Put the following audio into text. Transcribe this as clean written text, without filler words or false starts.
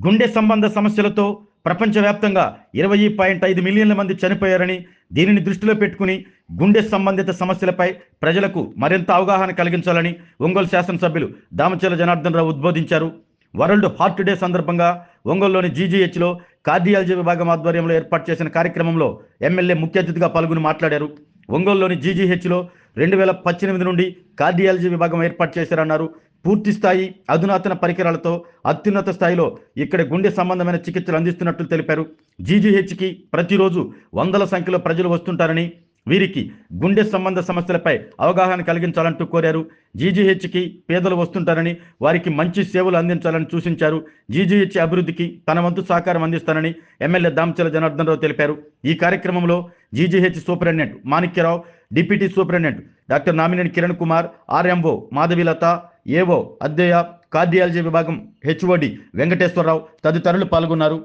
గుండె సంబంధ సమస్యలతో ప్రపంచవ్యాప్తంగా 20.5 మిలియన్ల మంది చనిపోయారని, దీనిని దృష్టిలో పెట్టుకుని గుండె సంబంధిత సమస్యలపై ప్రజలకు మరింత అవగాహన కలిగించాలని ఒంగోలు శాసనసభ్యులు Damacharla Janardhan Rao ఉద్బోధించారు. World heart day సందర్భంగా ఒంగోలులోని జీజీహెచ్లో కార్డియాలజీ విభాగం ఆధ్వర్యంలో ఏర్పాటు చేసిన కార్యక్రమంలో ఎమ్మెల్యే ముఖ్య అతిథిగా పాల్గొని మాట్లాడారు. ఒంగోలులోని జీజీహెచ్లో 2018 నుండి కార్డియాలజీ విభాగం ఏర్పాటు చేశారన్నారు. పూర్తి స్థాయి అధునాతన పరికరాలతో అత్యున్నత స్థాయిలో ఇక్కడ గుండె సంబంధమైన చికిత్సలు అందిస్తున్నట్లు తెలిపారు. జీజీహెచ్కి ప్రతిరోజు వందల సంఖ్యలో ప్రజలు వస్తుంటారని, వీరికి గుండె సంబంధ సమస్యలపై అవగాహన కలిగించాలంటూ కోరారు. జీజీహెచ్కి పేదలు వస్తుంటారని, వారికి మంచి సేవలు అందించాలని సూచించారు. జీజీహెచ్ అభివృద్ధికి తన వంతు సహకారం అందిస్తానని ఎమ్మెల్యే దామచర్ల జనార్దన్ రావు తెలిపారు. ఈ కార్యక్రమంలో GGH superintendent Manikyarao, deputy superintendent doctor Namineni Kiran Kumar, RMO Madhavilatha, AO Addeya, cardiology విభాగం హెచ్ఓడి వెంకటేశ్వరరావు తదితరులు పాల్గొన్నారు.